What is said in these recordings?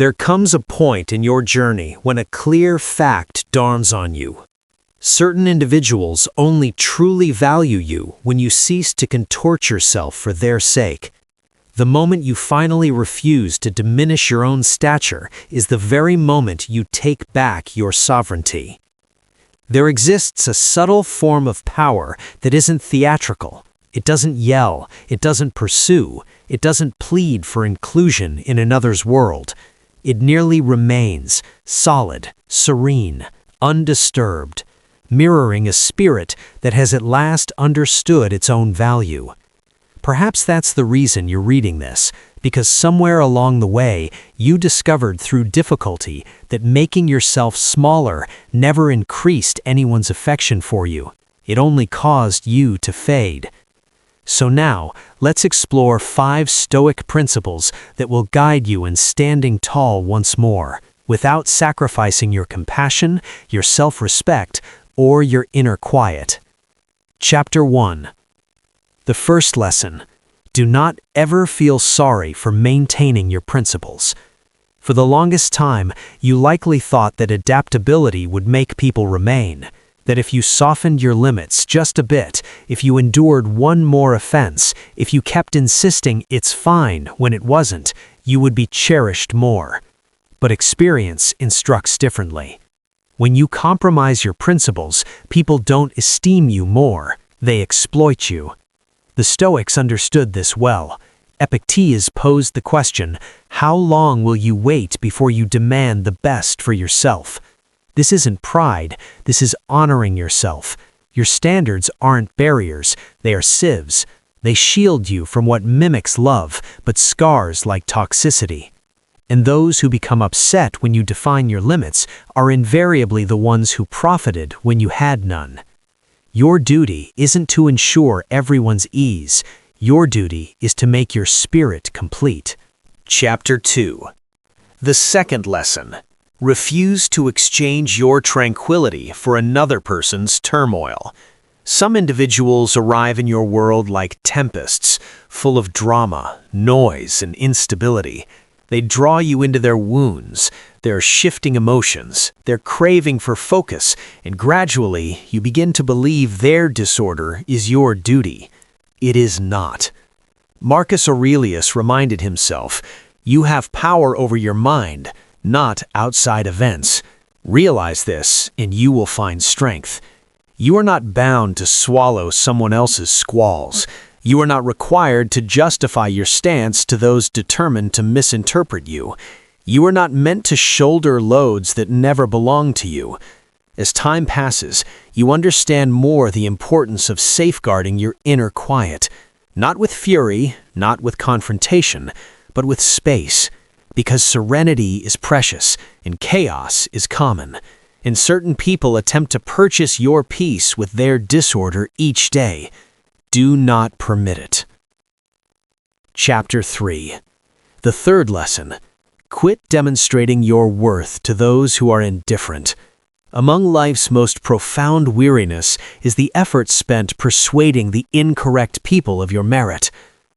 There comes a point in your journey when a clear fact dawns on you. Certain individuals only truly value you when you cease to contort yourself for their sake. The moment you finally refuse to diminish your own stature is the very moment you take back your sovereignty. There exists a subtle form of power that isn't theatrical. It doesn't yell, it doesn't pursue, it doesn't plead for inclusion in another's world. It merely remains, solid, serene, undisturbed, mirroring a spirit that has at last understood its own value. Perhaps that's the reason you're reading this, because somewhere along the way, you discovered through difficulty that making yourself smaller never increased anyone's affection for you. It only caused you to fade. So now, let's explore 5 Stoic principles that will guide you in standing tall once more, without sacrificing your compassion, your self-respect, or your inner quiet. Chapter 1. The first lesson: do not ever feel sorry for maintaining your principles. For the longest time, you likely thought that adaptability would make people remain, that if you softened your limits just a bit, if you endured one more offense, if you kept insisting it's fine when it wasn't, you would be cherished more. But experience instructs differently. When you compromise your principles, people don't esteem you more, they exploit you. The Stoics understood this well. Epictetus posed the question, how long will you wait before you demand the best for yourself? This isn't pride, this is honoring yourself. Your standards aren't barriers, they are sieves. They shield you from what mimics love, but scars like toxicity. And those who become upset when you define your limits are invariably the ones who profited when you had none. Your duty isn't to ensure everyone's ease. Your duty is to make your spirit complete. Chapter 2. The second lesson: refuse to exchange your tranquility for another person's turmoil. Some individuals arrive in your world like tempests, full of drama, noise, and instability. They draw you into their wounds, their shifting emotions, their craving for focus, and gradually you begin to believe their disorder is your duty. It is not. Marcus Aurelius reminded himself, "You have power over your mind, not outside events. Realize this, and you will find strength. You are not bound to swallow someone else's squalls. You are not required to justify your stance to those determined to misinterpret you. You are not meant to shoulder loads that never belong to you." As time passes, you understand more the importance of safeguarding your inner quiet, not with fury, not with confrontation, but with space. Because serenity is precious and chaos is common, and certain people attempt to purchase your peace with their disorder each day. Do not permit it. Chapter 3. The third lesson: quit demonstrating your worth to those who are indifferent. Among life's most profound weariness is the effort spent persuading the incorrect people of your merit.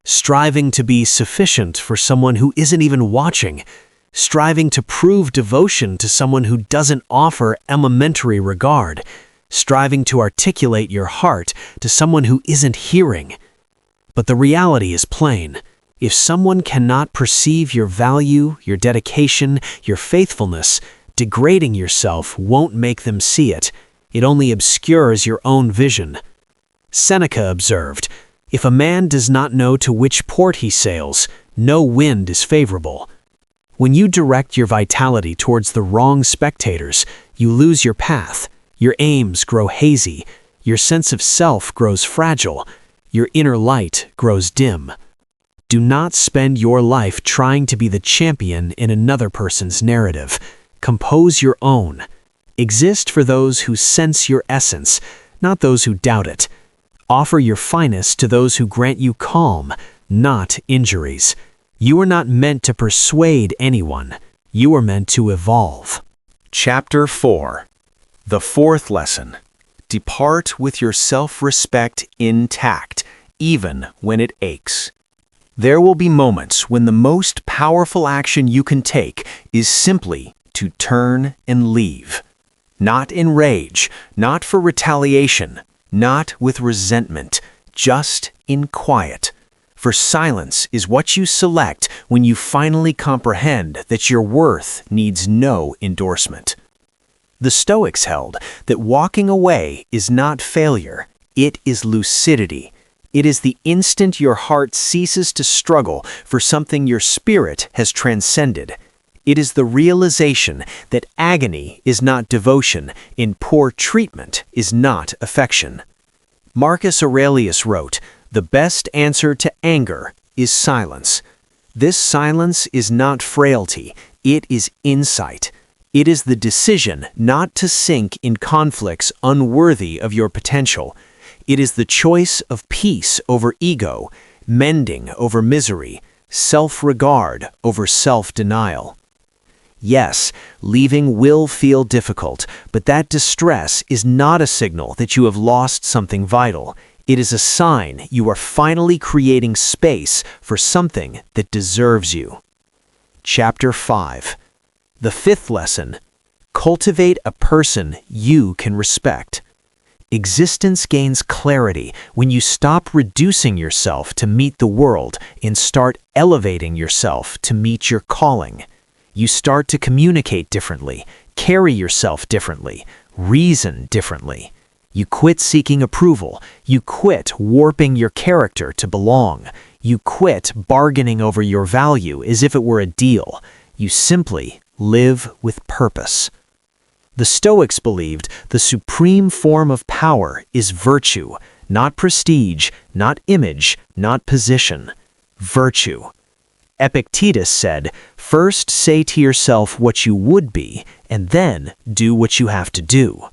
Striving to be sufficient for someone who isn't even watching, striving to prove devotion to someone who doesn't offer elementary regard, striving to articulate your heart to someone who isn't hearing. But the reality is plain. If someone cannot perceive your value, your dedication, your faithfulness, degrading yourself won't make them see it. It only obscures your own vision. Seneca observed, "If a man does not know to which port he sails, no wind is favorable." When you direct your vitality towards the wrong spectators, you lose your path, your aims grow hazy, your sense of self grows fragile, your inner light grows dim. Do not spend your life trying to be the champion in another person's narrative. Compose your own. Exist for those who sense your essence, not those who doubt it. Offer your finest to those who grant you calm, not injuries. You are not meant to persuade anyone. You are meant to evolve. Chapter 4. The fourth lesson: depart with your self-respect intact, even when it aches. There will be moments when the most powerful action you can take is simply to turn and leave. Not in rage, not for retaliation, not with resentment, just in quiet. For silence is what you select when you finally comprehend that your worth needs no endorsement. The Stoics held that walking away is not failure, it is lucidity. It is the instant your heart ceases to struggle for something your spirit has transcended. It is the realization that agony is not devotion, and poor treatment is not affection. Marcus Aurelius wrote, "The best answer to anger is silence." This silence is not frailty, it is insight. It is the decision not to sink in conflicts unworthy of your potential. It is the choice of peace over ego, mending over misery, self-regard over self-denial. Yes, leaving will feel difficult, but that distress is not a signal that you have lost something vital. It is a sign you are finally creating space for something that deserves you. Chapter 5. The fifth lesson: cultivate a person you can respect. Existence gains clarity when you stop reducing yourself to meet the world and start elevating yourself to meet your calling. You start to communicate differently, carry yourself differently, reason differently. You quit seeking approval. You quit warping your character to belong. You quit bargaining over your value as if it were a deal. You simply live with purpose. The Stoics believed the supreme form of power is virtue, not prestige, not image, not position. Virtue. Epictetus said, "First say to yourself what you would be, and then do what you have to do."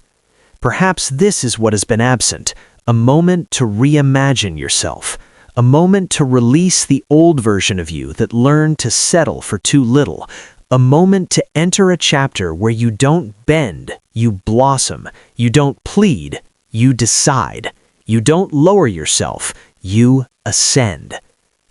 Perhaps this is what has been absent: a moment to reimagine yourself, a moment to release the old version of you that learned to settle for too little, a moment to enter a chapter where you don't bend, you blossom, you don't plead, you decide, you don't lower yourself, you ascend.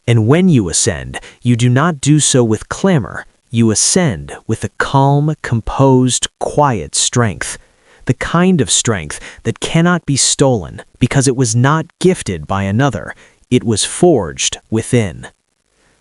And when you ascend, you do not do so with clamor, you ascend with a calm, composed, quiet strength. The kind of strength that cannot be stolen because it was not gifted by another, it was forged within.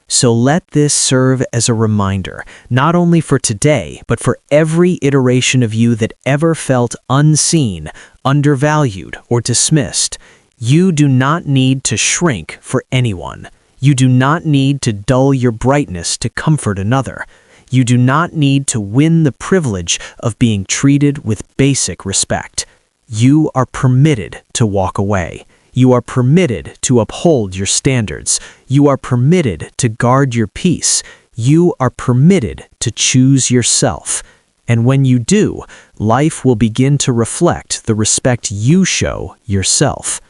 So let this serve as a reminder, not only for today, but for every iteration of you that ever felt unseen, undervalued, or dismissed. You do not need to shrink for anyone. You do not need to dull your brightness to comfort another. You do not need to win the privilege of being treated with basic respect. You are permitted to walk away. You are permitted to uphold your standards. You are permitted to guard your peace. You are permitted to choose yourself. And when you do, life will begin to reflect the respect you show yourself.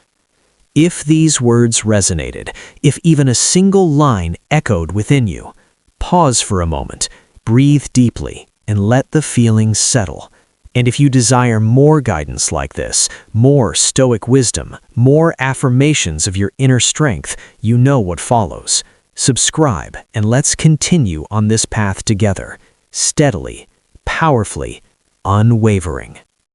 If these words resonated, if even a single line echoed within you, pause for a moment, breathe deeply, and let the feelings settle. And if you desire more guidance like this, more Stoic wisdom, more affirmations of your inner strength, you know what follows. Subscribe, and let's continue on this path together, steadily, powerfully, unwavering.